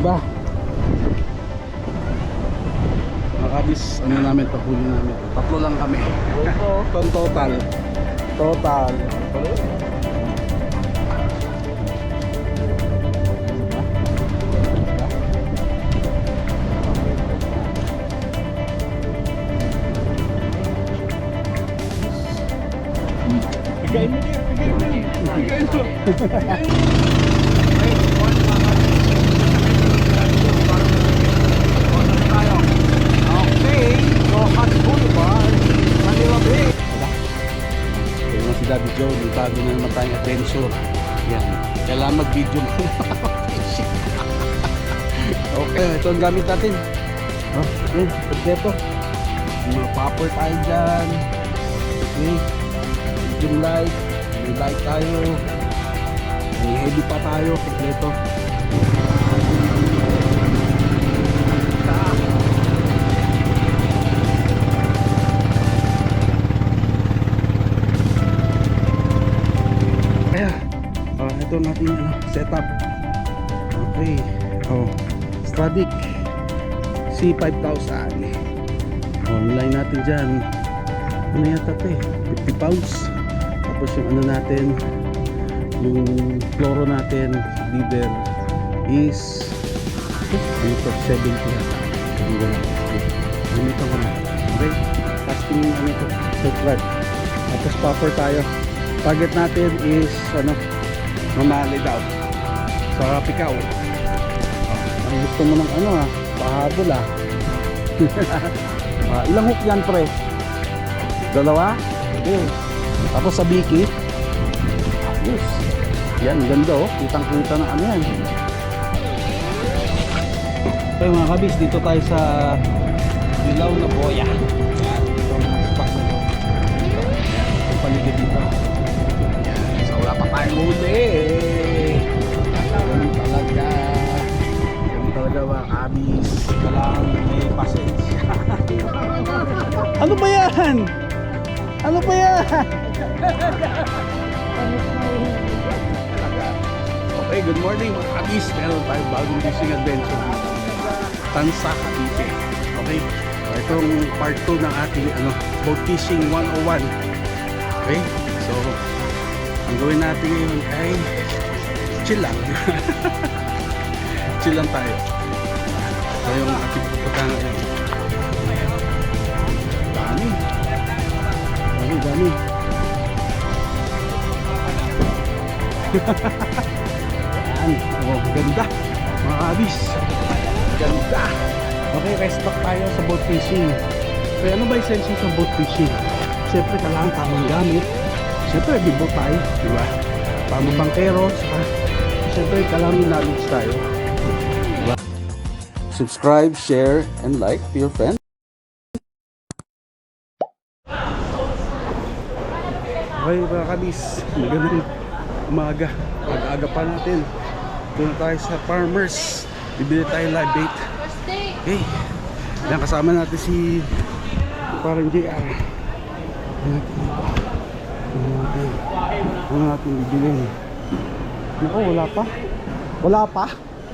ba? Makabis, ano namin, pahuli namin. Tatlo lang kami. Total. Total. Bigay mo din, bigay mo din. Bigay mo. Okay, Rojas Boulevard, Manila Bay. Kaya nga si Daddy Joe, may bago na naman tayong adventure. Yan, kailangan mag-video mo. Okay, ito ang gamit natin. Oh, yun, pagketo. May mga popper tayo dyan. Okay, medium light. May light tayo. May heavy pa tayo, pagketo. Ito ang ating setup. Okay. Oh, Stradic C5000. Oh, nilay natin dyan. Ano yata ito eh? 50 pounds. Tapos yung ano natin, yung chloro natin, leader is ano ito? 70 yata. Gamitan ko na. Okay. Casting ano ito? Safeguard. Tapos popper tayo. Target natin is ano? Mamali daw sa pikaw. Ang gusto mo ng ano pahabol ilang hook yan pre? Dalawa? Okay. Tapos sa biki yes. Yan ganda kitang kita na ano yan. Okay mga kabis, dito tayo sa Dilaw na Boya. Yan, ito ang spot na ito. Ang paligid dito. Wala pa tayong huli. Ganun talaga. Ganun talaga mga kabis. Kailangan may pasensya. Ano ba yan? Ano ba yan? Okay, good morning mga kabis. Meron tayong bagong fishing adventure dito. Tansa Cavite. Okay? Itong part 2 ng ating boat fishing 101. Okay? So ang gawin natin ngayon ay chill lang. Chill lang tayo. So yung ating pupuntahan ngayon. Dami. Yan. Oh, ganda. Mga kabis. Ganda. Okay, rest back tayo sa boat fishing. So ano ba essential sa boat fishing? Siyempre kailangan tamang gamit. Siyempre, bibo tayo, di ba? Tamang bangkero, saka siyempre, kailangan knowledge tayo. Diba? Subscribe, share, and like to your friends. Okay, mga kabis, magandang umaga. Mag-aga pa natin. Doon tayo sa Farmers. Bibili tayo live bait. Okay. Yan, kasama natin si parang JR. Ano natin bibilin? Naku, wala pa. Wala pa?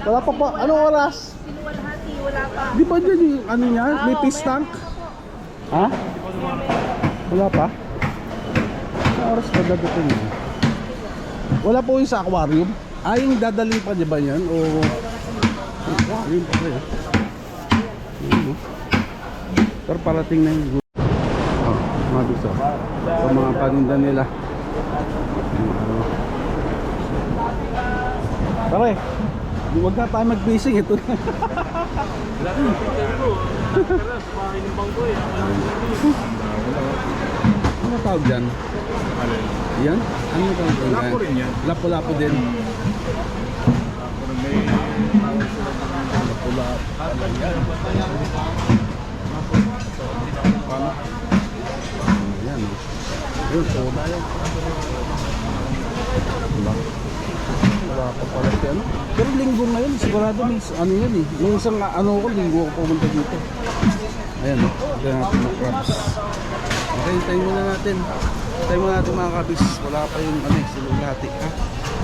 Wala pa pa. Anong oras? Pinuwalhati, wala pa. Di ba dyan yung ano niya? May fish tank? Ha? Wala pa? Anong oras ba dadating niya? Wala po yung sa aquarium? Yung dadalhin pa niya ba yan? O aquarium pa rin. Pero parating na yung mabisa sa mga paninda nila. Pare, huwag na tayo mag-fishing ito. Ano tawag dyan? Yan? Ano tawag dyan? Lapo rin yan. Lapo-lapo din. Yan. Yun, soda yan. Wala pa pala si ano. Pero linggo ngayon, sigurado may ano yan eh. May isang linggo ako pumunta dito. Ayan, tignan natin mga crabs. Okay, tayo muna natin. Tayo muna natin mga kabis. Wala pa yung silulati ha.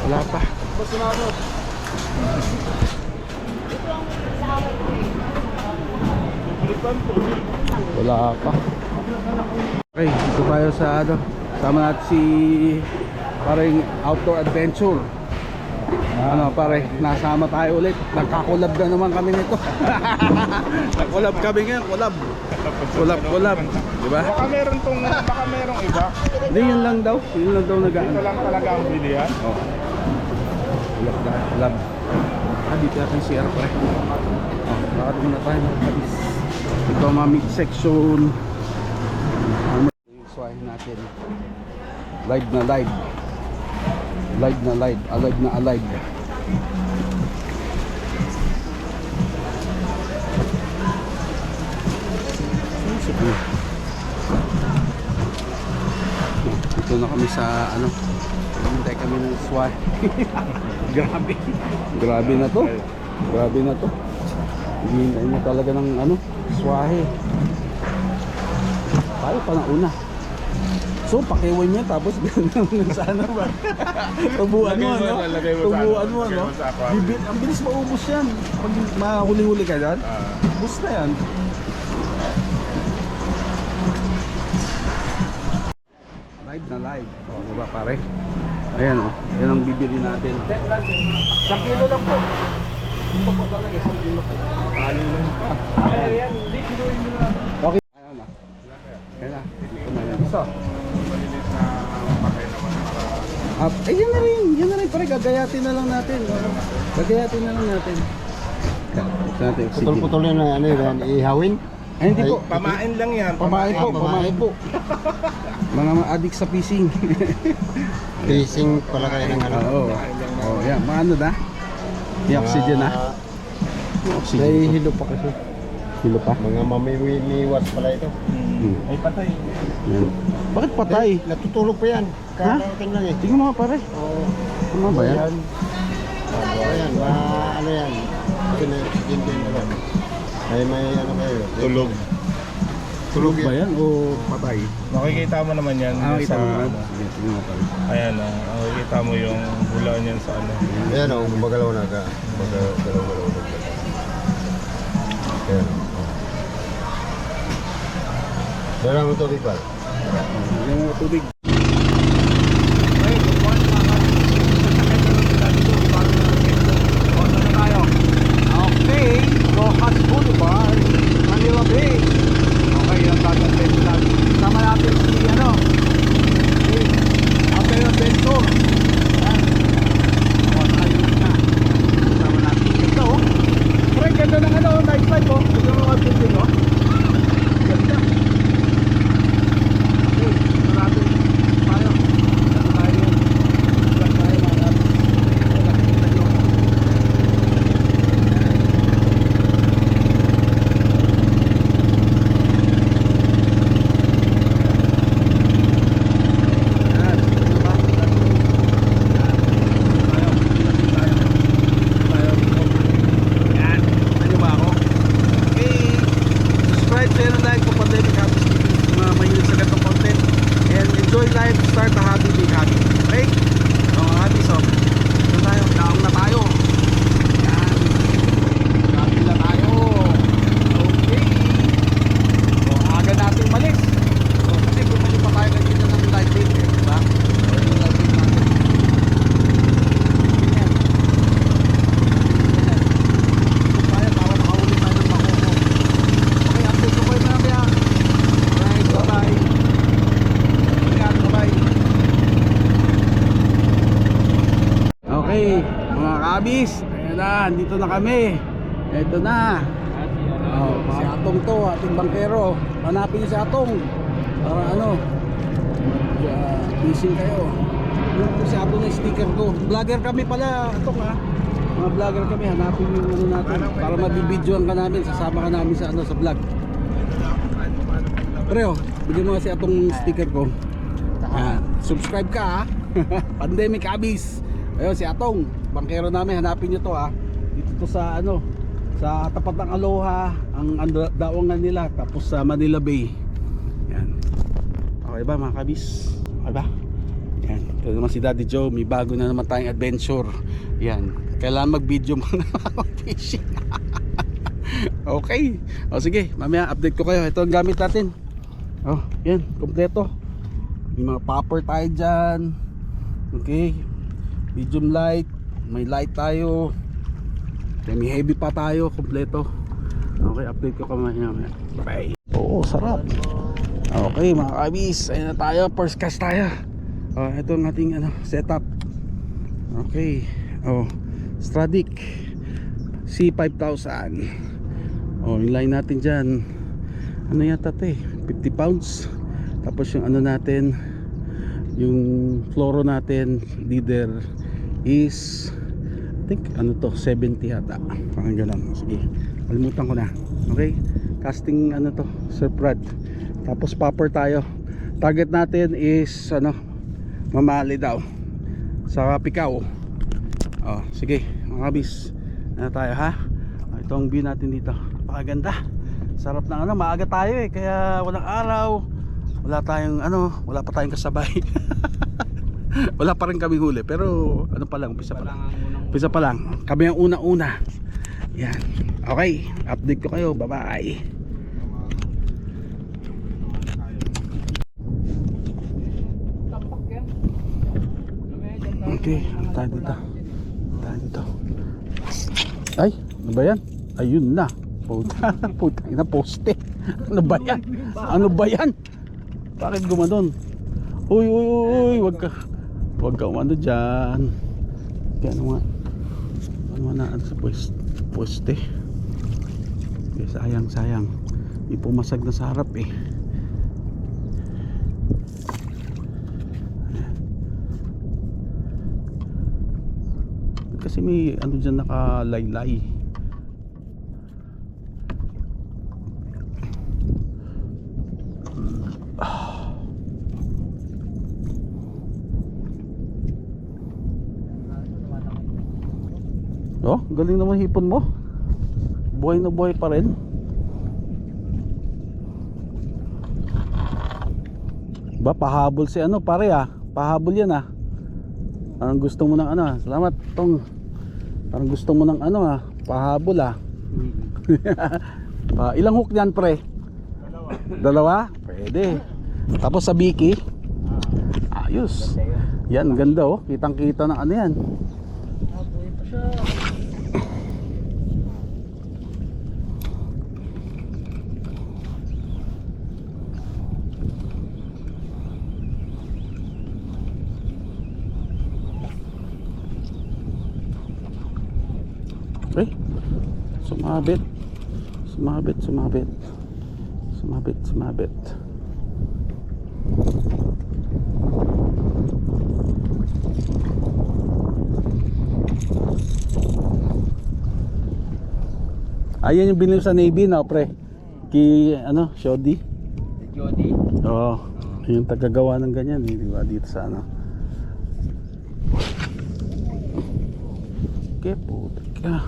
Wala pa. Wala pa. Okay, dito tayo sa ano. Sama natin si parang outdoor adventure. Ano pare, nasama tayo ulit. Nagkakulab na naman kami nito. Nagkulab kami ngayon, kulab. Kulab. Diba? Baka merong iba. Hindi, yun lang daw. Yun lang daw Ito nag-ano. lang talaga ang bilihan. Oh. Kulab. Dito natin si Air pre. Bakit muna tayo mga kabis. Ito ang mga mid-section. Yung swahin natin. Live na live. Alive na alive. Ito na kami sa ano. Hintay kami ng SWAT. Grabe na to. Hintay mo talaga ng ano, swahe. Tayo pa na una. So, pakiwan niya tapos gano'n sa ano ba? Tubuan mo, ano? Tubuan mo, ano? Ang bilis maubos yan. Pag mahuli-huli ka dyan, ubos na yan. Live na live. O, diba pare? Ayan o. Yan ang bibili natin. 1 kilo lang po. Hindi pa po talaga. 1 kilo po. Ayan. Hindi, kiloin mo na. Okay. Ayan na. Ayan na. Dito na yan. Isa. Yan na rin pare, gagayatin na lang natin. Putol-putulin na ano yan, ihawin. Ay, hindi po. Pamain lang yan. Pamain po. Mga addict sa fishing. Fishing pala kayo ng ano. Oo, yan. Mga ano na? Yung oxygen na? May hilo pa kasi. Hilo pa? Mga mamimiwas pala ito. Ay patay. Yan. Bakit patay? Natutulog pa yan. Karating lang eh. Tingnan mo pare. Ano ba yan? Ayan, ano yan. Din ano. May ano kayo. Tulog. Tulog ba yan o patay? Makikita mo naman yan. Kita sa, mo naman. Tingnan mo pare. Ayan makikita mo yung bula niyan sa ano. Ayan o, magalaw na ka. Magalaw na ka. Ayan. Dala mo tubig pa. Yung tubig. Okay, Rojas Boulevard, Manila Bay. Okay, yung tatapin natin. Sama natin si ano, Outdoor Adventure. Yan. Ayun na. Sama natin ito. Pre, ganda ng ano, night life oh. Ganda ng mga building oh. Ganda. Okay, marami tayo. Start the hobby, big hobby. Okay? So mga hobby, so ito tayo, daong na tayo. Yan. Hobby na tayo. Okay. So aga natin malis. So kasi bumalik pa tayo kanina ng live bait eh, diba? So yung live bait natin. Ganyan. So tayo, tawa nakahuli tayo ng makuko. Okay, update ko kayo na kaya. Alright, bye-bye. Okay, mga kabis, ayan na, dito na kami. Ito na. Si Atong to, ating bangkero. Hanapin niyo si Atong. Para ano, fishing kayo. Yung si Atong na sticker ko. Vlogger kami pala, Atong ha. Mga vlogger kami, hanapin yung ano natin. Para mabibidyoan ka namin, sasama ka namin sa ano, sa vlog. Pero, bigyan mo nga si Atong sticker ko. Subscribe ka ha. Pandemic Abis. Ayun si Atong, bangkero namin, hanapin nyo to ha. Dito to sa ano, sa tapat ng Aloha, ang dawangan nila, tapos sa Manila Bay. Yan. Okay ba mga kabis? Okay ba? Yan. Ito naman si Daddy Joe, may bago na naman tayong adventure. Yan. Kailangan mag-video mo na mag-fishing. Okay. O sige, mamaya update ko kayo. Ito ang gamit natin. Oh, yan, kompleto. May mga popper tayo dyan. Okay. Medium light. May light tayo. May heavy pa tayo, kompleto. Okay, update ko mamaya. Bye. Oo, sarap. Okay mga kabis, ayun na tayo. First cast tayo. Ito ang ating setup. Okay. Stradic C5000. Yung line natin dyan, ano yata ito 50 pounds. Tapos yung natin, yung fluoro natin leader is I think 70 yata, parang gano'n. Sige, kalimutan ko na. Okay, casting Sir Prad. Tapos popper tayo. Target natin is mamali daw sa Picao. Sige mga kabis, tayo ha. Ito ang view natin dito, napakaganda. Sarap ng maaga tayo kaya walang araw. Wala tayong wala pa tayong kasabay. Wala pa rin kami huli, pero pa lang, umpisa pa lang. Umpisa pa lang. Kami ang una-una. Yan. Okay, update ko kayo. Bye-bye. Okay, tayo dito. Ay, ano ba yan? Ayun na. Puta na poste. Ano ba yan? Bakit gumanon? Uy, wag ka umano dyan. Kaya ano na sa poste. Okay, sayang. Di pumasag na sa harap kasi may dyan nakalaylay. Galing naman hipon mo. Buhay na buhay pa rin. Ba, pahabol si pare pahabol yan Parang gusto mo ng salamat tong. Parang gusto mo ng pahabol Ilang hook yan pre? Dalawa? Pwede. Tapos sa biki? Ayos. Yan, ganda kitang kita ng yan. Buhay pa siya. Okay. Sumabit. Ayan yung binili sa Navy pre. Shodi. Jody. Oo. Yung tagagawa ng ganyan di ba dito sa Okay, putika.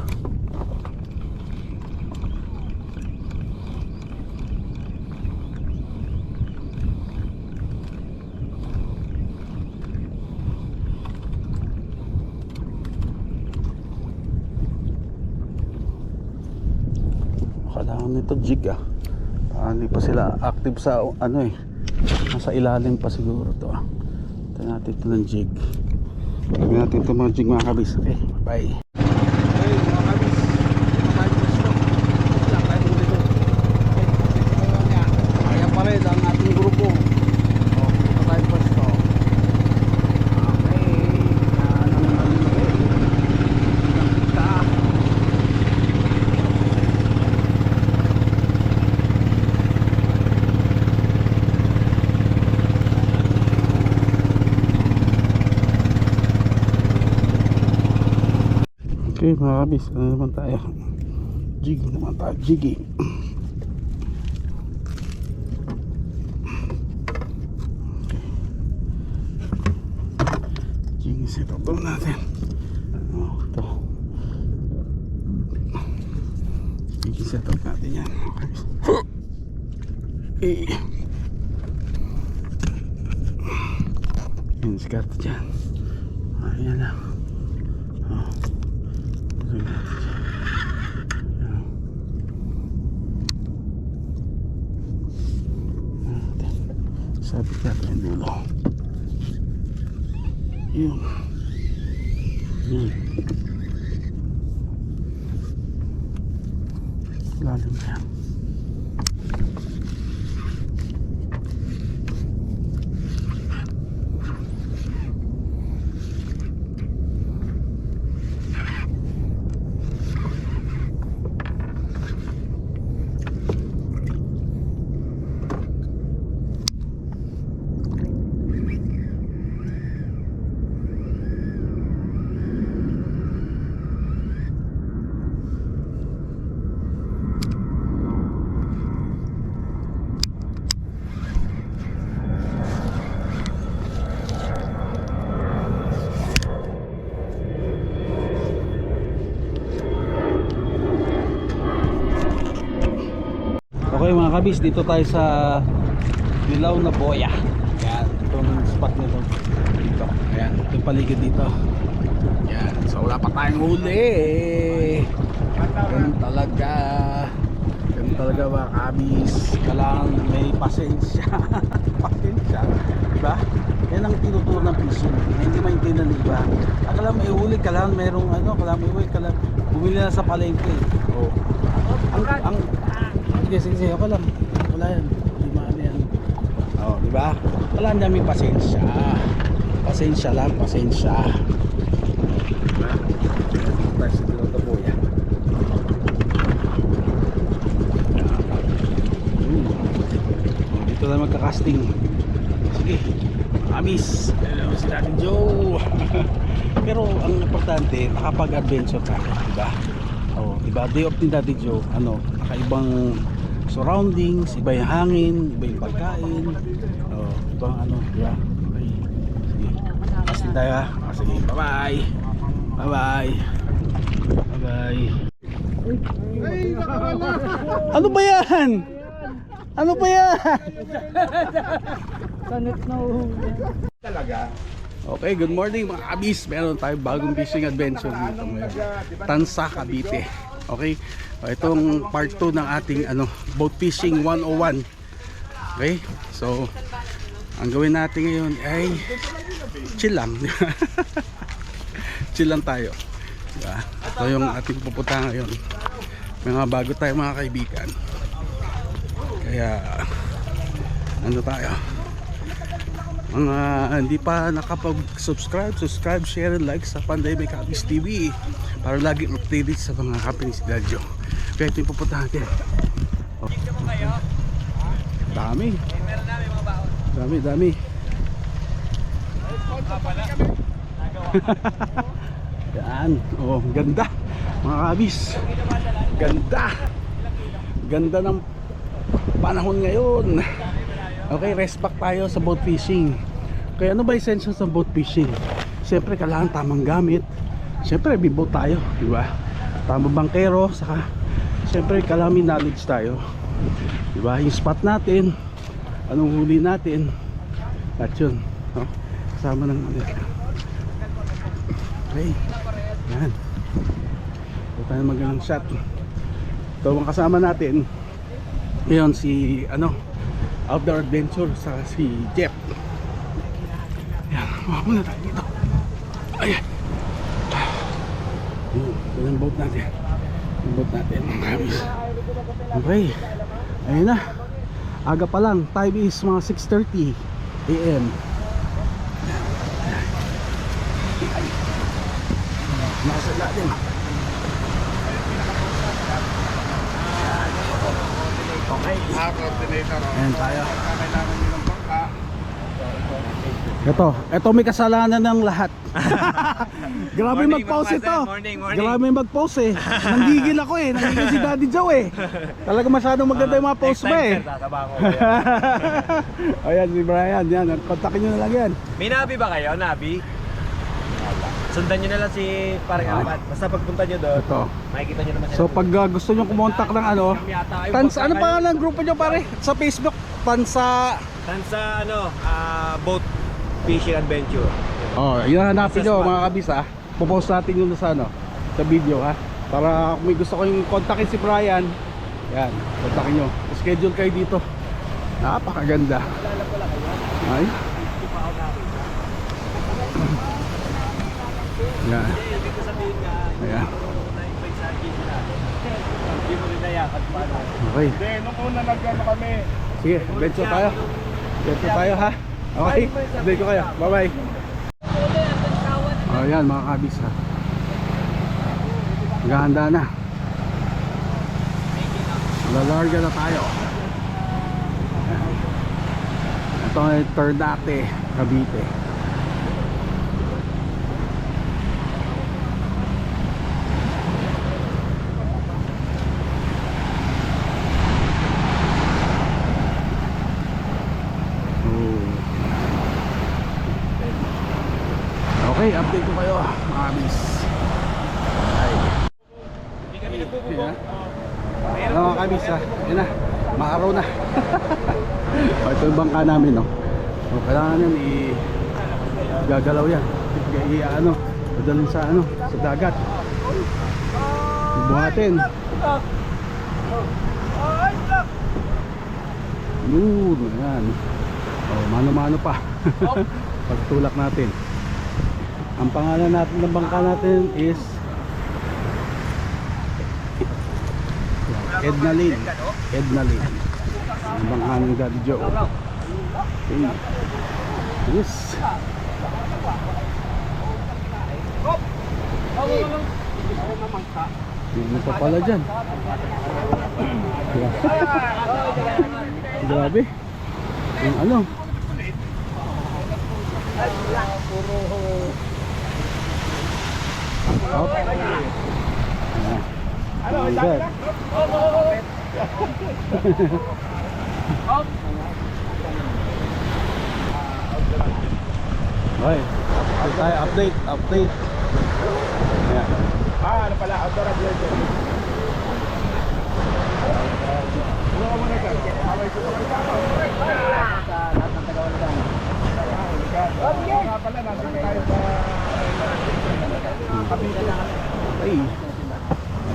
Kailangan nito jig hindi pa sila active sa nasa ilalim pa siguro to Ito natin ito ng jig. Lagyan natin ito mga jig mga kabis. Okay, bye. Okay mga kabis, tayo pwesto. Lang tayo dito. Kaya pa rin ang ating grupo. Tayo pwesto. Okay mga kabis, naman tayo? Jig naman tayo, jigging. Jigging setup doon natin. Ito. Jigging setup natin yan. Okay. Yan, sikat dyan. Ayan na. Tapos natin yung dulo. Yun. Yun. Lalim na yan. Okay mga kabis, dito tayo sa Dilaw na Boya. Yan, itong spot nito. Dito, ayan, itong paligid dito. Yan, so wala pa tayong huli. Ganun talaga. Ganun talaga mga kabis. Kailangan may pasensya. Pasensya, diba? Yan ang tinuturo ng fishing. Hindi maintindihan ng iba. Akala may huli, kailangan merong ano, kailangan may huli, kailangan bumili na sa palengke. Oh. Sige, ako lang. Wala yan. Hindi maano yan. O, diba? Wala namin pasensya. Pasensya lang, pasensya. Diba? Tayo sa Dilaw na Boya. Dito lang magka-casting. Sige. Amis. Hello si Daddy Joe. Pero ang importante, nakapag-adventure ka. Diba? O, diba? Day off ni Daddy Joe. Ano, nakaibang surroundings, iba yung hangin, iba yung pagkain, ibang ano, diba? Okay, sige, casting tayo ha. Sige, bye bye, bye bye, bye bye. Ano ba yan? Ano ba yan? Sanit na Talaga. Okay, good morning mga kabis. Meron tayong bagong fishing adventure dito ngayon, Tansa, Cavite. Okay, itong part 2 ng ating ano, boat fishing 101. Okay, so ang gawin natin ngayon ay chill lang. Chill lang tayo, diba? Ito yung ating pupunta ngayon. Mga bago tayo mga kaibigan, kaya ano tayo, mga hindi pa nakapag-subscribe, share, and like sa Panday May Kabis TV para laging updated sa mga happenings si Dadjo. Kaya ito yung pupunta natin. Oh. Dami. Dami. Yan. Oh, ganda. Mga kabis. Ganda ng panahon ngayon. Okay, rest back tayo sa boat fishing. Kaya ano ba essential sa boat fishing? Siyempre kailangan tamang gamit. Siyempre biboat tayo, di ba? Tamang bangkero, saka siyempre kailangan may knowledge tayo. Di ba? Yung spot natin, anong huli natin, at yun, no? Kasama ng okay, yan. Ito tayo magandang shot. Ito ang kasama natin. Ngayon si ano, Outdoor Adventure sa si Jeff. Yan, muna tayo dito. Ayan. Ito yung boat natin. Yung boat natin. Okay. Ayun na. Aga pa lang. Time is mga 6:30 AM. Nasa natin. Okay. Coordinator. Ayan tayo. Kailangan nyo ng bangka. Ito may kasalanan ng lahat. Grabe Morning, mag-pause mga ito. master. Morning. Grabe mag-pause eh. Nanggigil ako eh. Nanggigil si Daddy Joe eh. Talaga masyadong maganda yung mga pause mo eh. Ayan si Brian. Yan. Kontakin nyo na lang yan. May nabi ba kayo? Nabi? Sundan nyo na lang si parang apat. Basta pagpunta nyo doon, Ito. makikita nyo naman So pag gusto nyo kumontak ng ano, Tansa, ano pa ang grupo nyo pare? Sa Facebook, Tansa. Tansa boat fishing adventure. Oh, yun hanapin nyo mga kabis ha. Pupost natin yun sa ano, sa video ha. Para kung may gusto kayong kontakin si Brian, yan, kontakin nyo. Schedule kayo dito. Napakaganda. Ay. Yan. Ibig ko sabihin ka, Ayan. na-invite sa akin na. Hindi mo rin nayakan paano. Okay. Hindi, nung una nag-ano kami. Sige, bencho tayo. Bencho tayo ha. Okay, bencho kayo. Bye-bye. Oh, yan mga kabis ha. Maghahanda na. Lalarga na tayo. Ayan. Ito ay Ternate, Cavite. Okay, update ko kayo mga kabis. Hindi kami nagbububog. Ano mga kabis ha? Yan na, maaraw na. Ito yung bangka namin no. So, kailangan yan gagalaw yan. Ano, dadalhin sa ano, sa dagat. Buhatin. Yun, yan. Oh, mano-mano pa. Pagtulak natin. Ang pangalan natin ng bangka natin is Edna Lane. Edna Lane. Ang bangka ng Daddy Joe. Okay. Yes. Hindi pa pala dyan. Grabe. Yung ano. Out. Ayan. Good. Okay. Ito tayo, update. Ayan. Ano pala, outdoor adventure. Ano ka muna dyan? Away ko sa kasama. Nga pala, nandito tayo sa Cavite. Ay.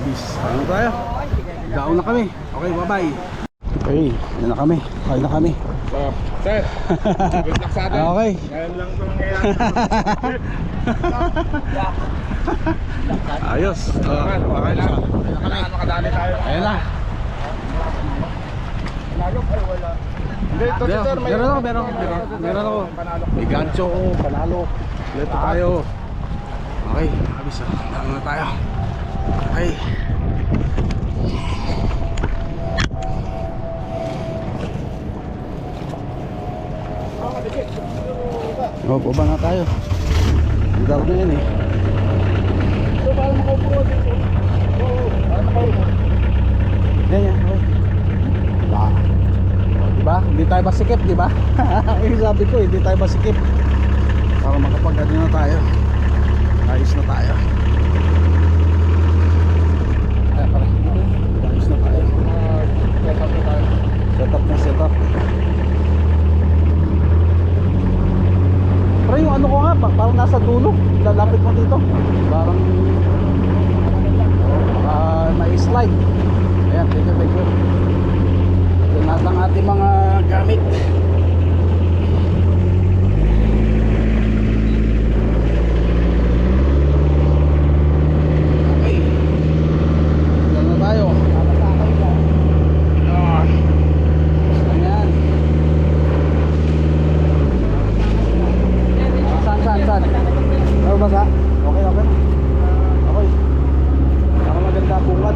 Bis. Ano tayo? Gaon na kami. Okay, bye-bye. Okay, yan na kami. Kain na kami. So, sir, good luck sa atin. Okay. Ngayon lang ito nangyayari. Ayos. Okay lang. Ano kadali tayo? Ayan na. Hindi, ito si sir. Meron ako. May gancho ko, panalo. Leto tayo. Okay, abis na. Daan na tayo. Okay. Oh, baba na tayo. Daw na yan eh. Yan yan. Okay. Diba? Hindi tayo masikip, diba? Yung sabi ko, hindi tayo masikip. Para makapag-ano na tayo. Ayos na tayo. Ayan pala. Ayos na tayo. Setup. Pero yung ano ko nga, parang nasa dulo. Lalapit mo dito. Parang may slide. Ayan, thank you. Ito na ang ating mga gamit. Okay. Diyan na tayo. Ayan. Saan? Ano basa? Okay. Okay. Ako maganda bungad.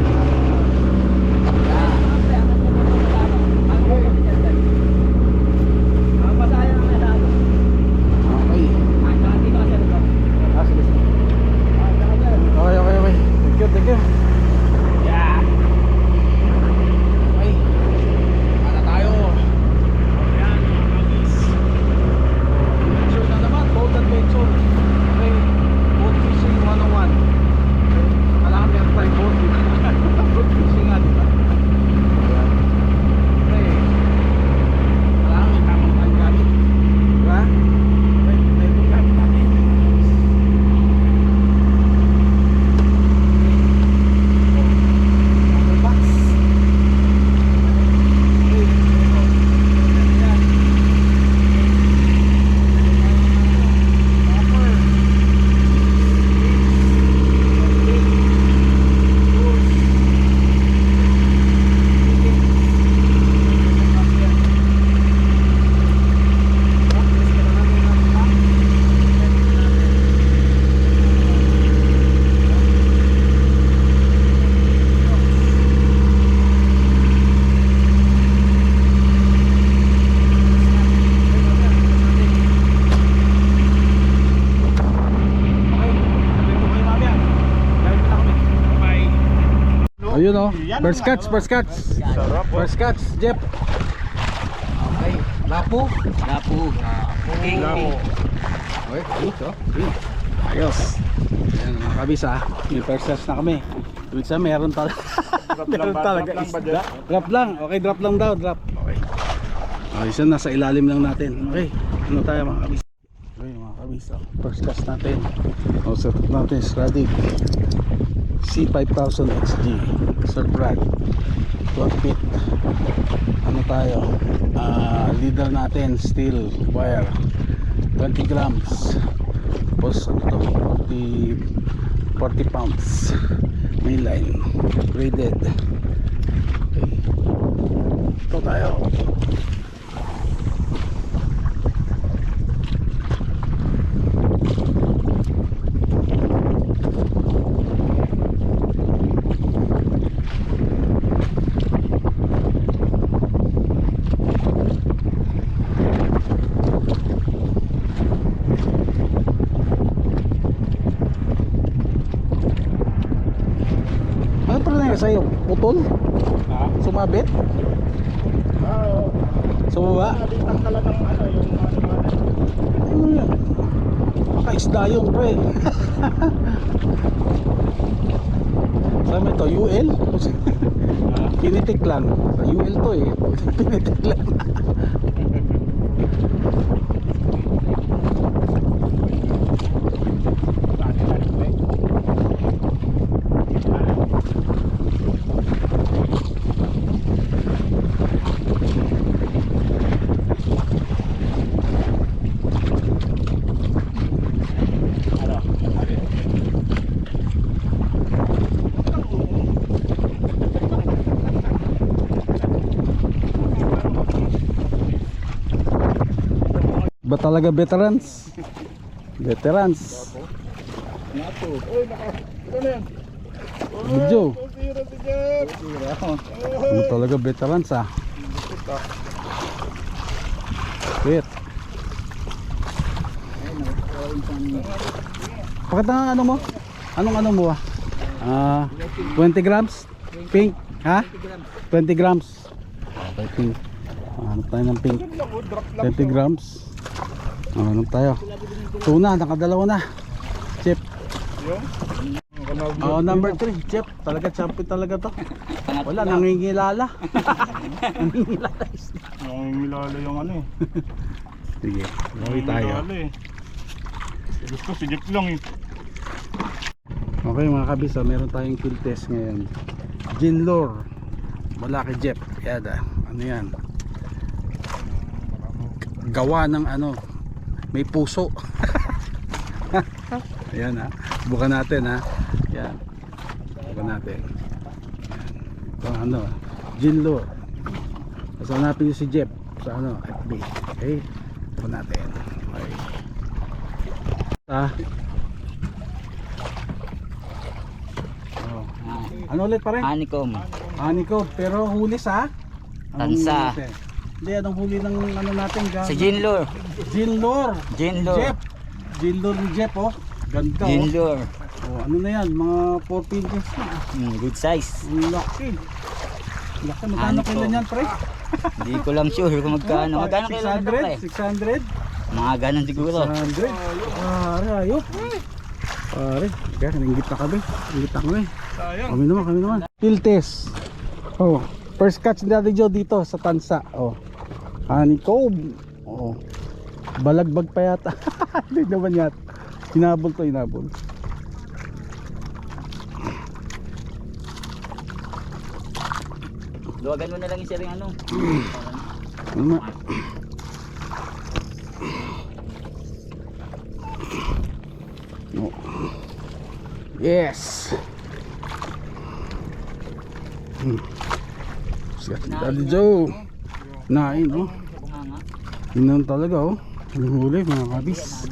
oh. First catch, first catch. First catch, Jeff. Okay. Lapo. King. Okay, ayos oh. Ayos. Ayan mga kabis ah. May first catch na kami. Ibig sabihin meron talaga. Meron talaga isda. Drop lang. Okay, drop lang daw. Drop. Okay. Okay, so nasa ilalim lang natin. Okay. Ano tayo mga kabis? Okay mga kabis. Oh. First catch natin. O set natin Stradic C5000 XG Surfrag 12 feet. Ano tayo? Leader natin steel wire 20 grams. Tapos ano to? 40 pounds. Mainline braided. Okay. Ito tayo. Ano pala nangyari sa'yo? Putol? Sumabit? Sumaba? Ano yan? Makaisda yun pre. Saan mo ito? UL? Pinitik lang. Sa UL to eh. Pinitik lang. Ba talaga veterans? Veterans. Video. Ba talaga veterans ah. Wait. Pakita nga ano mo? Anong ano mo ah? 20 grams? Pink? Ha? 20 grams. Okay, pink. Ano tayo ng pink? 20 grams. Ano tayo? Tuna, nakadalawa na. Chip. Oh, number 3, Chip. Talaga champion talaga to. Wala, nangingilala. Nangingilala. Nangingilala yung ano eh. Sige, gawin tayo. Gusto si Jeep lang eh. Okay mga kabisa, meron tayong kill test ngayon. Gin lure. Wala kay Jeff. Yada. Ano yan? Gawa ng ano, may puso. Ayan ha. Bukan natin ha. Yan. Bukan natin. Yan. Ito ano, gin lure. So hanapin nyo si Jeff sa ano, FB. Okay. Bukan natin. Okay. Oh. Ano ulit pa rin? Honeycomb. Honeycomb. Pero huli sa? Tansa. Hindi, anong huli ng ano natin? Sa Ginlure. Ginlure. Ginlure. Jeff. Ginlure ni Jeff oh. Ganda oh. Ginlure. Oh, ano na yan? Mga 4 inches na. Good size. Ang laki. Laki. Magkano Honeycomb. kailan yan pre? Hindi ko lang sure kung magkano. Magkano kailan ito pre? 600? Mga ganon siguro. 600? Pare, ayok. Pare, kaya kaningit na kami. Kaningit na kami. Kami naman. Field test. Oh, first catch ni Daddy Joe dito sa Tansa. Oh, honeycomb. Oh, balagbag pa yata. Hindi naman yata. Hinabol to, hinabol. Luwagan mo na lang yung sharing ano. Ano? Oh. Yes. Sikat si Daddy Joe. Nain oh. Bunganga. Inan talaga oh. Yung huli mga kabis.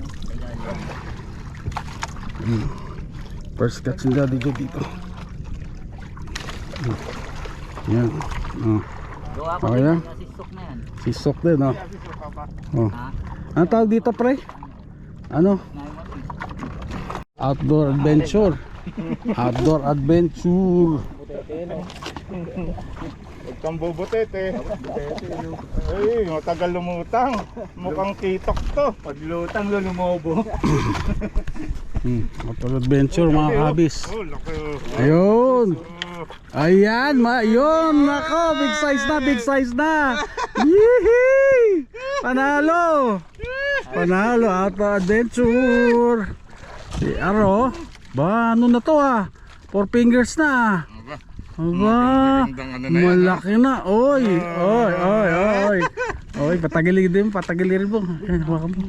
First catch ni Daddy Joe dito. Yan. Oh. Gawa ko Okay yan. si Sok na yan. Si Sok din oh. Oh. Ha? Ano tawag dito pre? Ano? Outdoor adventure. Outdoor adventure. Huwag kang bubutete. Ay, matagal lumutang. Mukhang kitok to. Paglutang lo lumobo. Motor adventure mga kabis. Oh, laki. Ayun. Ayan, yun. Nako, big size na, big size na. Yee! Panalo. Panalo at adventure. Si Aro. Ba, ano na to ah? 4 fingers na. Aba, malaki na. Oy, oy, oy, oy. Oy, patagilid din, patagilid mo. Ayan, hawakan mo.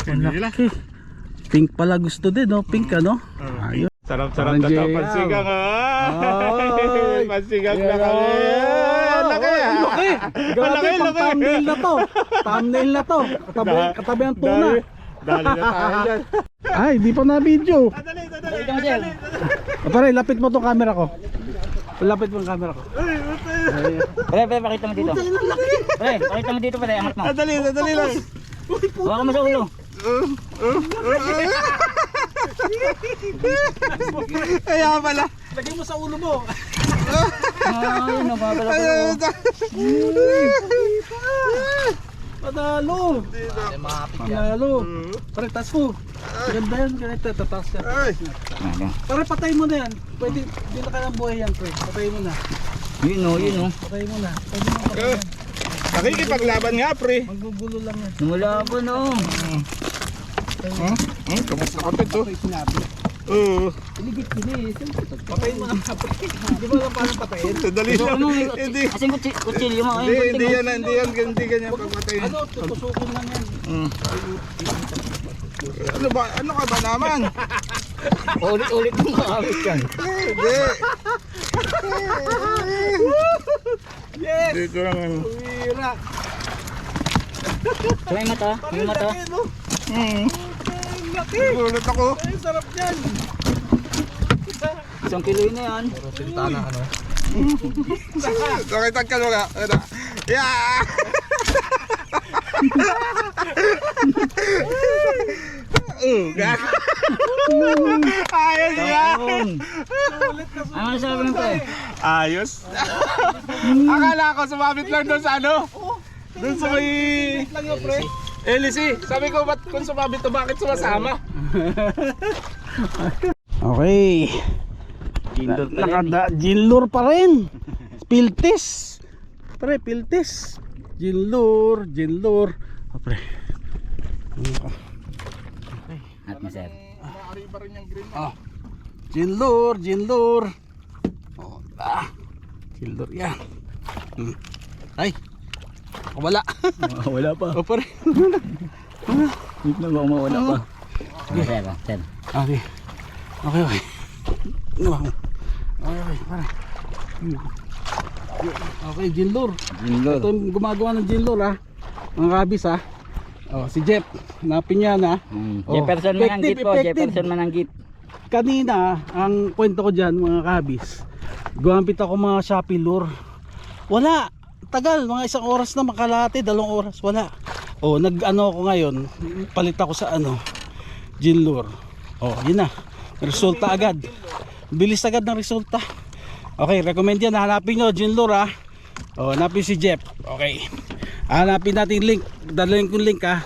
Malaki. Pink pala gusto din, no? Pink ano? Ayun. Sarap-sarap na Parang to. JL. Pansigang Ay! Pansigang na Yeah. kami. Laki. Laki. Grabe, pang thumbnail na to. Thumbnail na to. Katabi ang tuna. Dali na tayo dyan. Ay, di pa na video. Dali. Pare, lapit mo tong camera ko. Lapit mo ang camera ko. Pre, pakita mo dito. Pre, pakita mo dito, pre. Angat mo. Dali lang. Hawakan mo sa ulo. Kaya pala. Lagay mo sa ulo mo. Ayun, napapala ko. Panalo. Panalo. Pare, tas mo. Ganda yan. Ganito, tatas yan. Ay. Pare, patay mo na yan. Pwede, di na kailang buhay yan, pre. Patay mo na. Yun o, yun o. Patay mo na. Pwede mo patay yan. Nakikipaglaban nga, pre. Magugulo lang yan. Wala pa no. Kamusta ka to? Patay sinabi. Oo. Kiligit. Patay mo na, pre. Di ba lang paano patayin? Dali Gusto lang. mo, Hindi. kasi kutsilyo mo. Hindi ganyan pagpatayin. Ano, tutusukin lang yan. Ano ka ba naman? Ulit-ulit mo makakabit yan. Hindi. Yes! Dito lang ano. Uwira. So, may mata? May mata? Gulat ako. Ay, sarap yan. Isang kilo na yan. Nakita ka nga. Yeah! Ayos yan! Ano sabi mo pre? Ayos? Akala ko sumabit lang doon sa ano? Doon sa may... Lang yung pre. LC. Sabi ko, ba't kung sumabit to, bakit sumasama? Okay. Ginlure pa rin. Piltis. Pre, piltis. Ginlure. Oh, pre. At mo sir. Nakariba rin yung green. Oh. Ginlure. Oh, Ginlure yan. Ay. Wala. Wala pa. Oh, pre. Hindi na ba mawala pa? Ano sir? Sir. Okay. Okay, pare. Okay, Ginlure. Ito yung gumagawa ng Ginlure ha. Mga kabis ha. Oh, si Jeff. Napin niya na. Oh, Jefferson Mananggit po. effective. Jefferson Mananggit. Kanina, ang kwento ko dyan mga kabis, gumamit ako mga Shopee lure. Wala. Tagal, mga 1 oras na makalate, 2 oras, wala. Oh, nag-ano ako ngayon, palit ako sa Ginlure. Oh, yun na. Resulta agad. Bilis agad ng resulta. Okay, recommend yan. Hanapin nyo, Ginlure ha. Oh, hanapin si Jeff. Okay. Hanapin natin yung link. Dalhin ko yung link ha.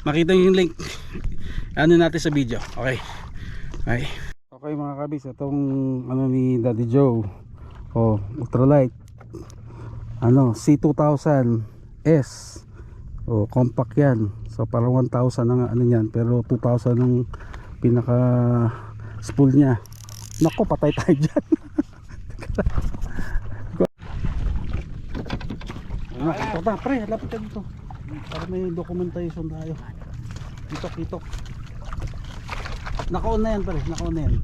Makita nyo yung link. Ano natin sa video. Okay. Okay mga kabis, itong ni Daddy Joe. Oh, ultralight. C2000S. Oh, compact yan. So parang 1,000 ang yan, pero 2,000 ang pinaka spool niya. Nako, patay tayo dyan. Ito na, pre, lapit ka dito. Para may documentation tayo. Kitok. Naka-on na yan, pre, naka-on na yan.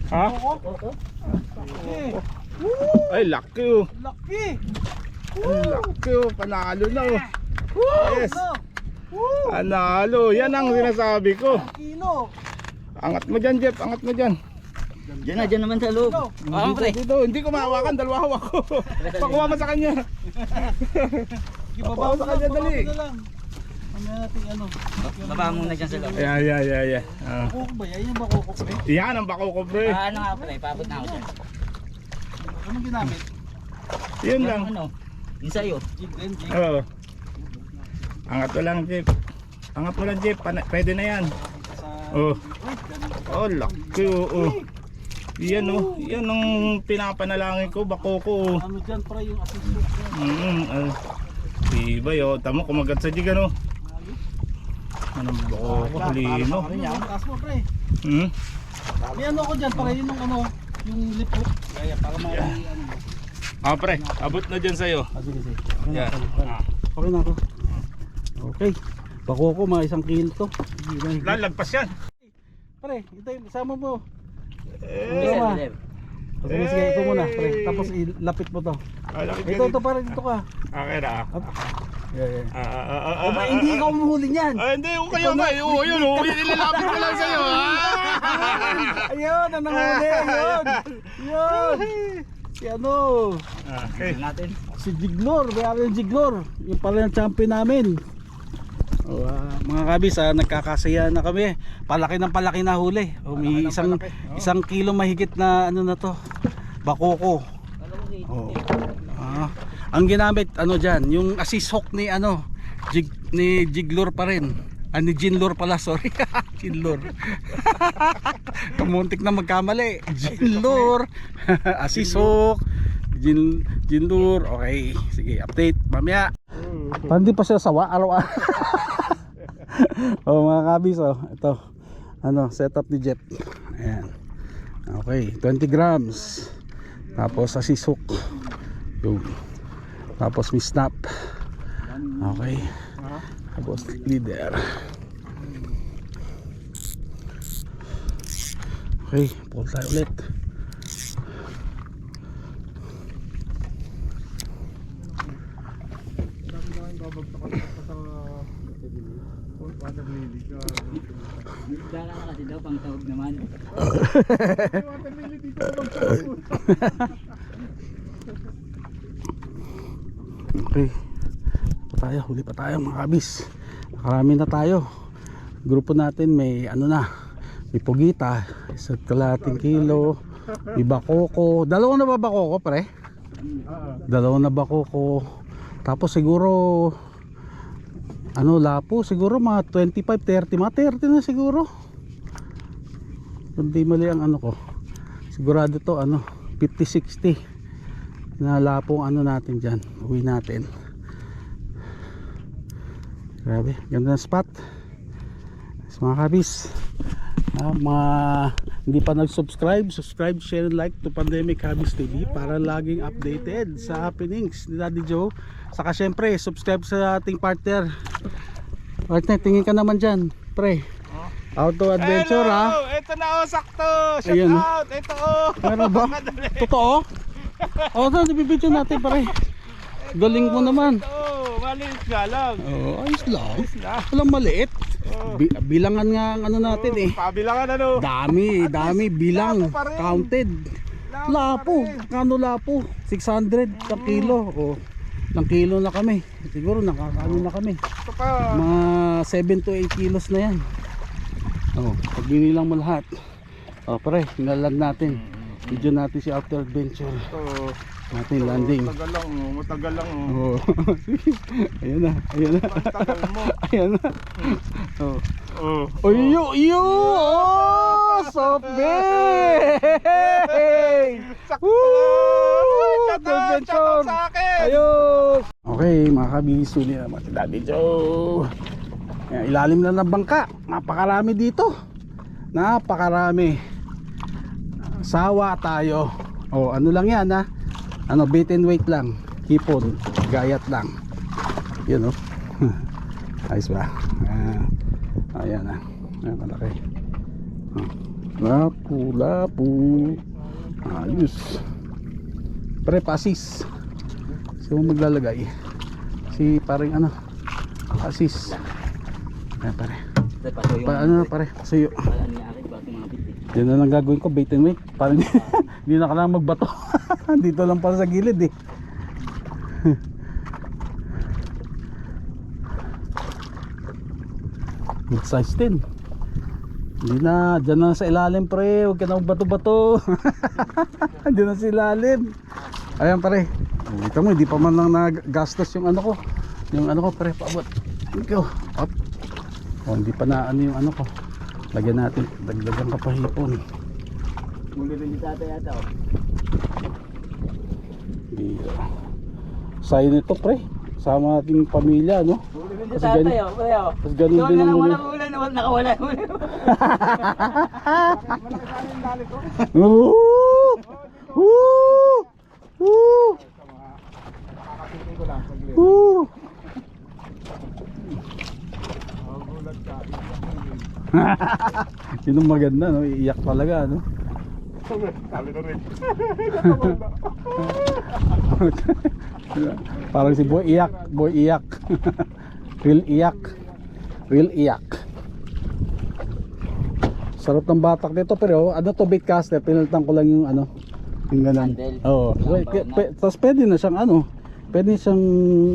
Ha? Ay, laki oh. Laki! Laki oh. Panalo na oh. Yes. Panalo. Yan ang sinasabi ko. Kilo! Angat mo dyan, Jeff. Angat mo dyan. Dyan naman sa loob. Pre. Dito, hindi ko mahawakan. Dalawa hawak ko. Pakuha mo sa kanya. Ibabaw sa kanya, dali. Mamaya natin ano. Baba muna dyan sa loob. Yeah. Bakoko ba? Yan yung bakoko pre. Yan ang bako ko, pre. Ano nga pala, paabot na ako dyan. Anong ginamit? Yun lang. Ano? Yung sa'yo. Jig din, jig. Oo. Angat mo lang, Jeep. Angat mo lang, Jeep. Pwede na yan. Sa... Oh. Uy, ganun. Oh, laki. Oo. Yan oh. Yan ang pinapanalangin ko. Bako ko. Ano dyan pre yung assistant. Tibay oh. Tamo kumagat sa jig ano. Anong bako ko? Halino. Taas mo pre. Hmm? May ano ko dyan para yun yung ano. Yung lip hook. Kaya para ano. Pre. Abot na dyan sa'yo. Sige. Yan. Okay na ako. Okay. Bakoko mga 1 kilo to. Lalagpas yan. Pre, ito yung isama mo. Isa, Dave. Sige, ito muna pre. Tapos ilapit mo to. Ito pare dito ka. Okay na. O ba hindi ikaw umuhuli niyan? Hindi, yung kayo nga. Yun, ilalapit ko lang sa'yo. Ayun, ang nanguli. Yun. Si ano? Okay. Natin. Si Jiglor. May yung Jiglor. Yung pala yung champion namin. Mga kabis, nagkakasaya na kami. Palaki na huli. May isang kilo mahigit na ano na to. Bakoko. Ang ginamit ano diyan, yung assist hook ni ano, ni Jiglor pa rin. Ni Jinlor pala, sorry. Jinlor. Kamuntik na magkamali. Jinlor. Assist hook. Jinlor. Okay, sige, update mamaya. Hindi pa siya sawa araw-araw. Mga kabis, ito. Ano, setup ni Jet. Ayan. Okay, 20 grams. Tapos assist hook. Yung. Tapos may snap. Okay. Tapos leader. Okay, pull tayo ulit. Dala na kasi daw pang tawag naman. Okay. Huli pa tayo mga kabis. Nakarami na tayo. Grupo natin may ano na. May pugita, 1.5 kilo. May bakoko. Dalawa na ba bakoko pre? Dalawa na bakoko. Tapos siguro ano lapo, siguro mga 25, 30, mga 30 na siguro. Hindi mali ang ano ko. Sigurado to ano, 50, 60 na lapong ano natin dyan. Uwi natin. Grabe, ganda ng spot. So, mga kabis, mga hindi pa nag-subscribe, subscribe, share, and like to Pandemic Habis TV para laging updated sa happenings ni Daddy Joe. Saka syempre, subscribe sa ating partner. Partner, tingin ka naman dyan, pre. Auto Adventure. Hello! Ito na sakto! Shout Ayun, out! Ito Meron ba? Totoo? O, ito, nabibidyo natin, pre. Galing mo naman. Maliit nga lang. Ayos lang. na. Walang maliit. Bilangan nga ang ano natin eh. Pabilangan ano? Dami bilang lapo pa rin. counted. Lapo, kano lapo? 600 sa kilo. Ng kilo na kami. Siguro nakakaano na kami. Ito pa. Mga 7 to 8 kilos na yan. Pag binilang mo lahat. Pre, naland natin. Video natin si After Adventure. Ito. Natin landing. Matagal lang. Ayan na. Matagal mo. Ayan na. Yo! Soft bay! Sakto! Adventure! Sa akin! Ayos! Okay, mga kabis, huli naman si Daddy Joe. Ayan, ilalim na ng bangka. Napakarami dito. Napakarami. Sawa tayo. Ano lang yan ha? Bait and weight lang. Hipon. Gayat lang. Yun ayos ba? Ayan na. Ayan, malaki. Lapu. Ayos. Pre, pasis. Sino maglalagay? Si paring pasis. Ayan pare. Pare, pasuyo. Yan na lang gagawin ko, bait and weight. Parang hindi na kailangan magbato. Dito lang para sa gilid eh. Good size din. Hindi na, dyan na sa ilalim pre, huwag ka na bato-bato. Dyan na sa ilalim. Ayan pare, kita mo hindi pa man lang nagastos yung ano ko. Yung ano ko pre, paabot. Ikaw, up. Oh, hindi pa na ano yung ano ko. Lagyan natin, dagdagan ka pa hipon. Muli rin yung tatay yata oh. Sayo nito pre, sama ating pamilya no. Muli rin yung Kasi tatay ganun- oh. Pre oh. Tapos ganun din ang Wala muli. ulan, nakawala. Woo! Woo! Woo! Nakakapitin ko lang saglit. Woo! Magulat ka. Yun ang maganda no, iiyak talaga no. Sabi ko rin. Parang si Boy iyak, Boy iyak. Real iyak. Real iyak. Sarap ng batak nito pero ano to, bait caster, pinalitan ko lang yung ano, yung ganun. Handle. Oo. Tapos pwede na siyang ano, pwede siyang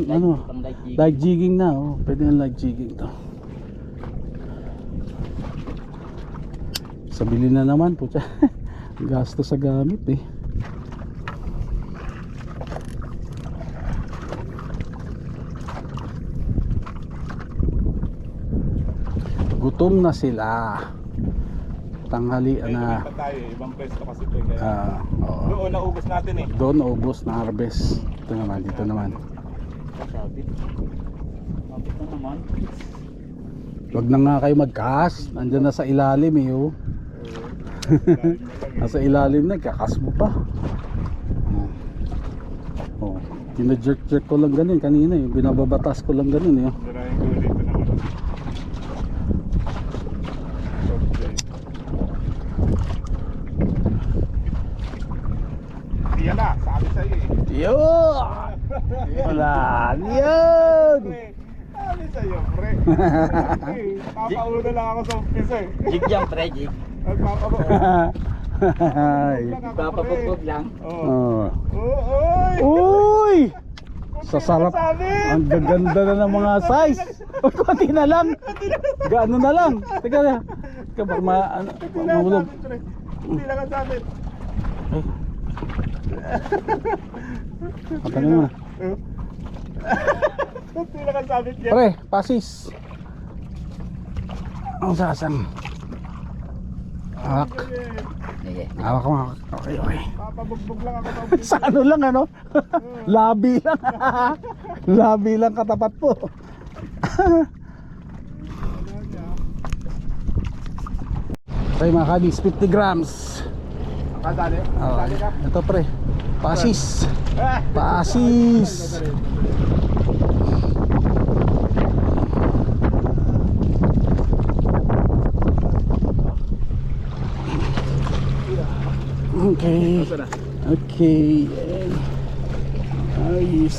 ano, Pang light jig. light jigging na, oh. Pwede na light jigging to. Sabili na naman po siya. Gasto sa gamit eh. Gutom na sila. Tanghalian na. Lipat tayo, ibang pwesto kasi ito. Kaya Oo. doon naubos natin eh. Doon naubos na harvest. Dito naman, dito naman. Sabit. Sabit na naman. Wag na nga kayo mag-cast. Nandiyan na sa ilalim eh. Oh. Nasa ilalim na, kakas mo pa. Oh. Tina-jerk-jerk ko lang ganun kanina eh. Binababatas ko lang ganun eh. Darahin ko dito naman. Yan na, sabi sa'yo eh. Yun! Wala! Yun! Sabi sa'yo, pre. Papauna lang ako sa umpisa eh. Jig yan pre, jig. Ay. Papabugbog lang. Oo. Oh. Oy! Uy! Sasarap. Ang gaganda na ng mga size. Uy, konti na lang. Gaano na lang. Teka na. Teka, baka mahulog. Hindi lang ang sabi. Ay. Patanin mo na. Hindi lang ang sabi niya. Pre, pasis. Ang sasang. Hawak. Sige. Hawak mo. Okay, okay. Papabugbog lang ako sa umpisa. Sa ano lang ano? Labi lang. Labi lang katapat po. Okay mga kabis, 50 grams. Kadali? Oh, Kadali ka? ito pre, pasis. Pasis. Okay. Okay. Ayos.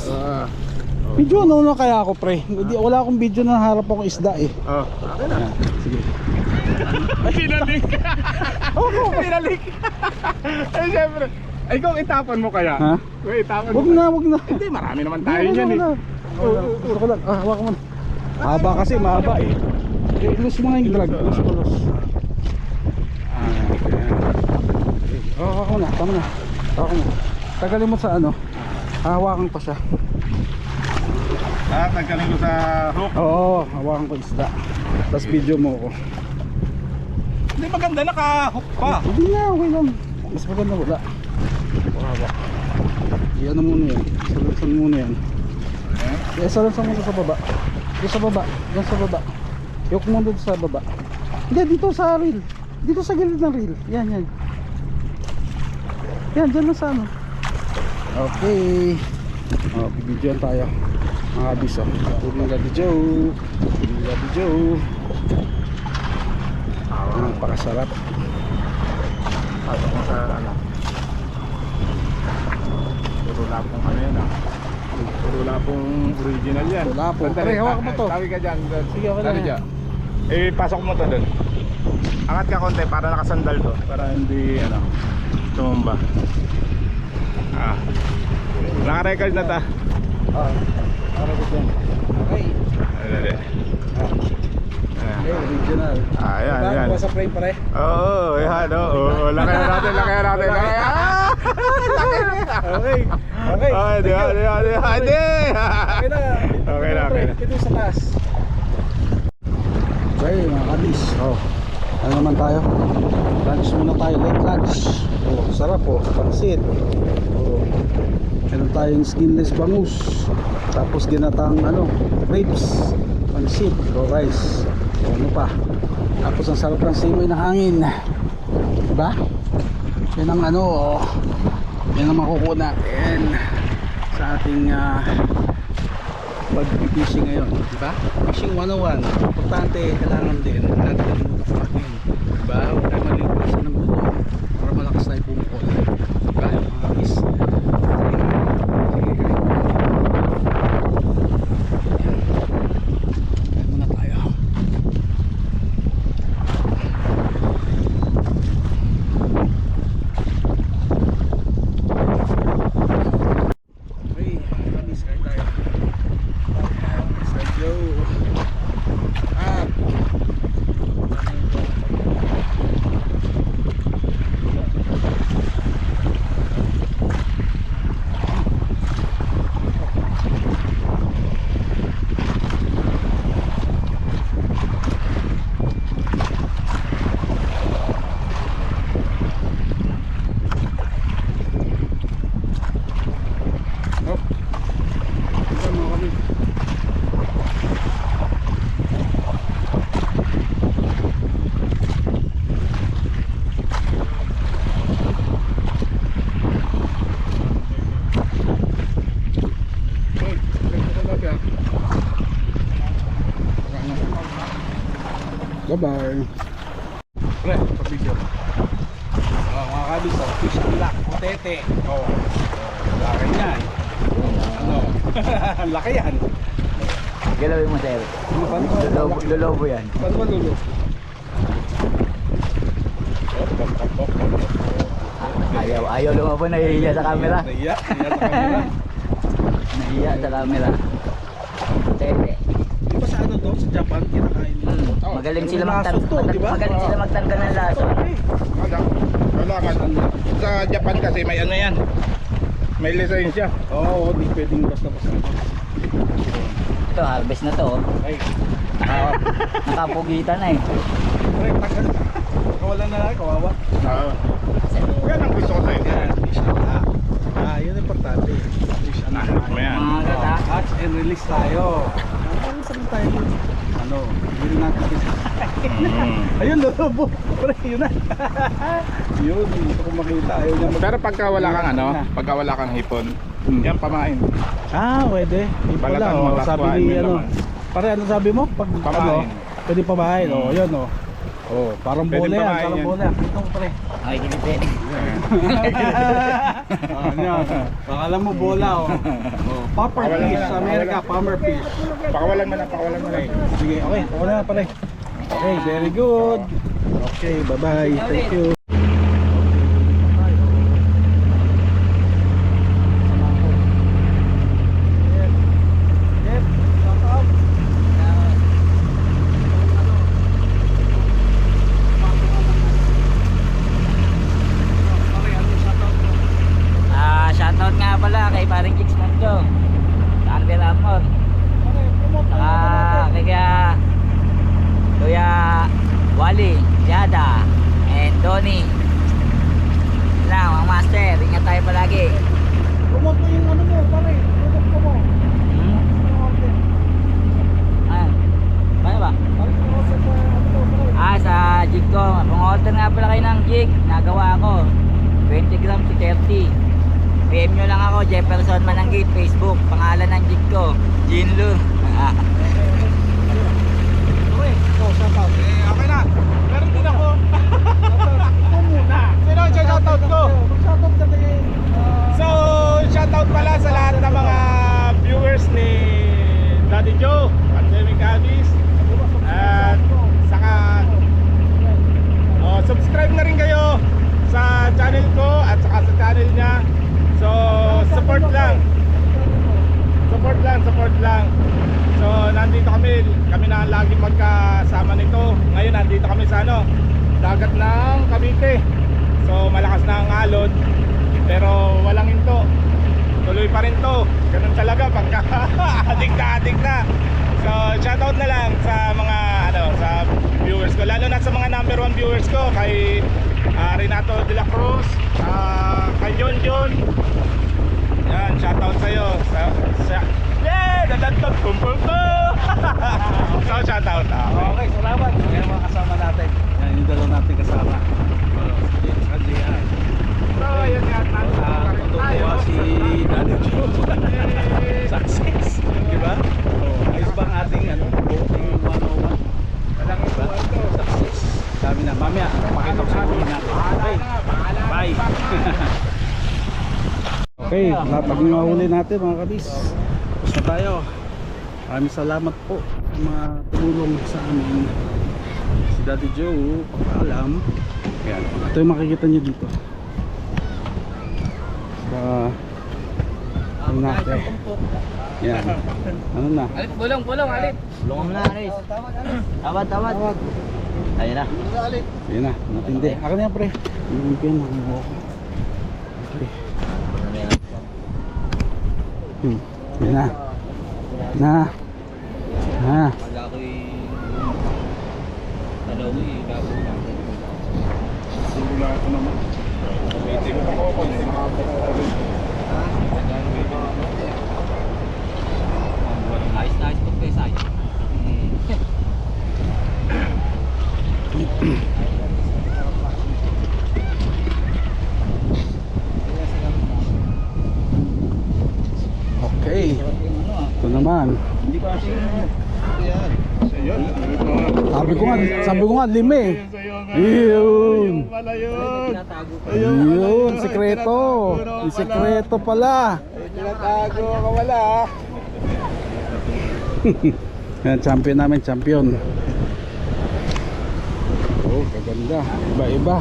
Video ano na kaya ako pre? Hindi, wala akong video na harap akong isda eh. Oh. Ayan, sige. Pinalik. Oo, pinalik. Eh, syempre. Ay, kung itapon mo kaya? Ha? Kung itapon mo Wag na, wag na. Hindi, marami naman tayo Wala, niyan eh. wala. Gusto ko lang. Hawak mo na. Mahaba kasi, mahaba eh. Ilus mo nga yung drag. Ilus mo, ilus. Hawak mo na, tama na. Hawak mo. Tagalin mo sa ano. Hawakan ko siya. Ah, nagkaling ko sa hook. Oo, hawakan ko isda. Tapos video mo ko. Hindi maganda, naka-hook pa. Hindi na, okay lang. Mas maganda wala. Hawak. Iyan na muna yan. Salansan muna yan. Salansan muna sa baba. Dito sa baba. Diyan sa baba. Yok mo doon sa baba. Hindi, dito sa reel. Dito sa gilid ng reel. Yan, yan. Yan, dyan na sa ano. Okay. Bibidyoan tayo. Mga kabis oh. Puro Daddy Joe. Puro Daddy Joe. Napakasarap. Pasok mo sa ano. Puro lapong ano yan ah. Puro lapong original yan. Puro lapong. Sandali, Pre, hawak mo to. Tawag ka dyan. Sige, okay Dali lang dyan. Pasok mo to dun. Angat ka konti para nakasandal to. Para hindi ano tumumba. Ah. Naka-record na ta. Para ko dyan. Okay. Dali. Okay, original. Ayan, Diba? ayan. Kuha sa frame pare. Oo, yan, oo. Laki na natin, laki na natin. Laki. Ah! Okay. Okay. Okay, di ba, di ba, di ba? Hindi! Okay na. Okay na, okay na. Ito sa taas. Okay, mga kabis. Oh. Ano naman tayo? Lunch muna tayo. Late lunch. Oh, sarap oh. Pansit. Oh. Meron tayong skinless bangus. Tapos ginatang grapes. Pansit. O rice. O ano pa. Tapos ang sarap ng simoy ng hangin. Diba? Yan ang yan ang makukuha natin sa ating pag-fishing ngayon, diba? Fishing 101, importante, kailangan din natin kumain, diba? Huwag tayo malipasan ng gutom para malakas tayo bumukol, diba? Mga is kain muna tayo. Okay, kamis, kain tayo. Let's go. Oh. Ito mga kami. Bye-bye. Pre, pa-video. Mga kabis, fish and lock, putete. Laki yan. Ang laki yan. Galawin mo, sir. Lolobo yan. Paano ba lulo? Ayaw lumabo, nahihiya sa camera. Nahiya sa camera. Nahihiya sa camera. Tete. Di ba sa sa Japan, kinakain nila? Magaling sila Laso to, di ba? magaling sila magtanggal ng laso. Kailangan. Sa Japan kasi may yan. May lisensya. Oo, di pwedeng basta-basta. Ito, harvest na to. Ay, Nakapugitan na eh. pre, tagal. Kawalan na lang, kawawa. Yan ang gusto ko sa'yo. Yan, fish and lock. Yun ang importante. Fish and lock. Nakakit mo yan. Mga gata. Catch and release tayo. Ano sabi tayo? Hindi natin kasi. Ayun, lobo. Pre, yun na. Yun, gusto ko makita. Ayaw niya Pero pagka wala kang hipon, yan pamain. Pwede. Hindi pala. Balatan mo, tapos Sabi kuhain ni mo yung laman. pare, ano sabi mo? Pag Pamain. pwede pamain. Yun parang Pwede bola yan, pamain parang yan. bola. Ito pre. Ay, kinipin. Yan. Akala mo bola Popper fish sa Amerika, palmer fish. Pakawalan mo na. Sige, okay. Ako na pare. Okay, very good. Okay, bye-bye. Thank you. Shoutout nga pala kay paring Chicks Mondo. Tanbel Amor. Saka kay Kuya Wally, Yada, and Donnie. Lang, mga master, ingat tayo palagi. Promote mo yung mo, pare. Promote mo. Paano ba? Sa jig ko. Pang-order nga pala kayo ng jig. Nagawa ko. 20 grams to 30. PM nyo lang ako, Jefferson Mananggit, Facebook. Pangalan ng jig ko, Jinlu. Okay na. Meron din ako. Ito muna. Sino ang shoutout ko? So, shoutout pala sa lahat ng mga viewers ni Daddy Joe, Pandemic Abyss. At saka subscribe na rin kayo sa channel ko at saka sa channel niya. So, support lang. So, nandito kami na lagi magkasama kasama nito. Ngayon nandito kami sa dagat ng Cavite. So malakas na ang alon, pero walang hinto. Tuloy pa rin to. Ganun talaga pagka adik na. So shoutout na lang sa mga sa viewers ko, lalo na sa mga number 1 viewers ko, kay Renato de la Cruz, kay John. Yan, shoutout sa'yo. Dadantog kumpul ko. So shoutout. Okay, salamat. Yan mga kasama natin. Yan yung dalawa natin kasama. James at Jian. So ayan nga, Tutuwa si Daddy Joe. Success. Diba? Ayos ba ang ating boating 101? walang iba ito. Success. Dami na. Mamaya, pakita ko sa huli natin. Okay. Bye. Okay, lahat ng mga huli natin mga kabis. Tapos na tayo. Maraming salamat po sa mga tumulong sa amin. Si Daddy Joe, pagkaalam. Ayan. Ito yung makikita nyo dito. Ano natin? Yan. Ano na? Alip, bulong, alip. Bulong mo na, Aris. Tawad. Ayun na. Yan na, matindi. Ako na yan, pre. Yung pin, ako. Okay. Yan na. Na. Pag ako'y dalawi, gagawin natin. Wala ko naman. Meeting ako. Ayos na ayos po guys, ayos. Okay. Ito naman. Sabi ko nga, lima eh. Yun. Yun, sikreto. Yung sikreto pala. Tinatago ka wala. Yan, champion namin, champion. Oh, kaganda. Iba-iba.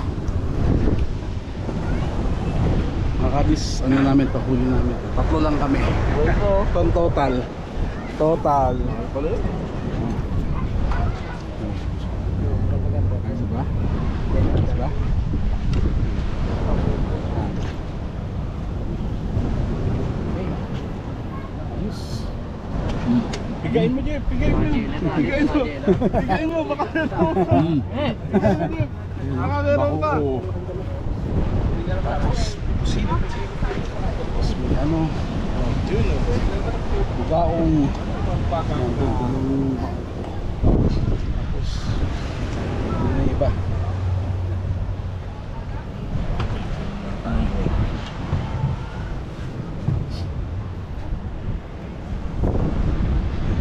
Makabis, ano namin to, huli namin. Tatlo lang kami. Itong total. Ayos ba? Ayos ba? Ayos. Pigain mo, Jeff. Pigain mo, baka meron ka. Baka meron ka. Tapos, pusilip. Tapos may ano, bugaong. Tapos, yun na iba.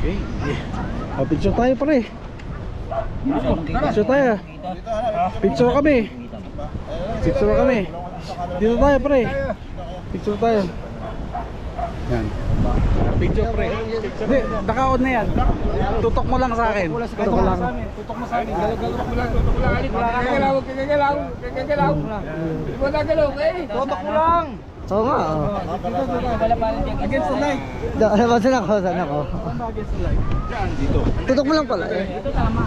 Okay. Oh, picture tayo pare. Picture tayo. Picture kami. Picture kami. Dito tayo pre. Picture tayo. Yan. Picture pre. Hindi, naka-on na yan. Tutok mo lang sa akin. Tutok mo lang. Tutok mo sa akin. Gagalaw. Tutok mo lang. Oo nga. Against the light. Saan ako? Against the light. Dito. Tutok mo lang pala. Ito tama.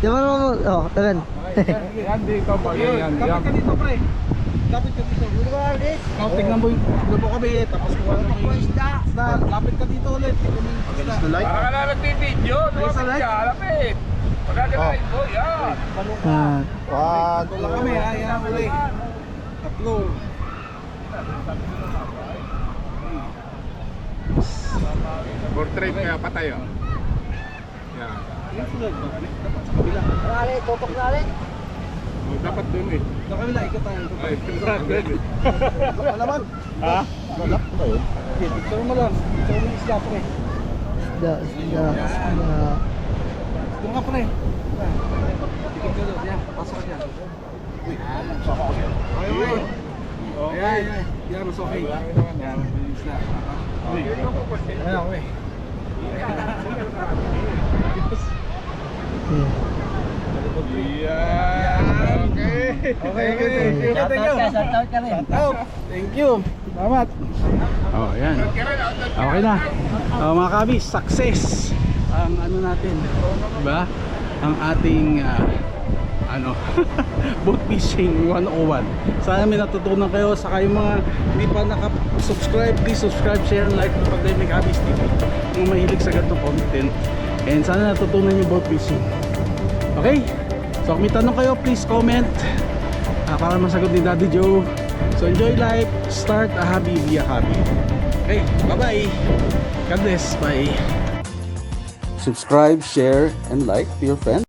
Di ba naman mo? Tagan. Yan dito pa. Yan. Kapit ka dito pre. Kapit ka dito. Tingnan mo yung grupo kami. Tapos kuha mo yung isda. Lapit ka dito ulit. Against the light. Baka na nagbibideo. Against the light. Lapit. Pagkakalain mo. Yan. Tatlo lang kami ha. Yan uli. Tatlo. Portrait kaya patay oh. Yan. Dapat sa kabila. Tutok na rin. Oh, dapat dun eh. Sa kabila, ikot tayo. Ay, Wala naman. ha? Picture mo lang. Picture mo yung isda pre. Doon ka pre. Ikot ka doon. Yan, pasok ka dyan. Uy, sama ko siya. Ay. Ayan. Yan, mas okay. Yan, yung isda. Uy. Ayan, okay. Yan. Okay. Shoutout ka rin. Thank you. Salamat. Oh, ayan. Okay na. Mga kabis, success ang ano natin. Diba? ang ating boat fishing 101. Sana may natutunan kayo. Saka yung mga hindi pa naka-subscribe, please subscribe, share, and like the Pandemic Hobbies TV. Mga mahilig sa ganitong content. And sana natutunan yung boat fishing. Okay? So kung may tanong kayo, please comment para masagot ni Daddy Joe. So enjoy life, start a hobby via hobby. Okay, bye-bye. God bless, bye. Subscribe, share, and like to your friends.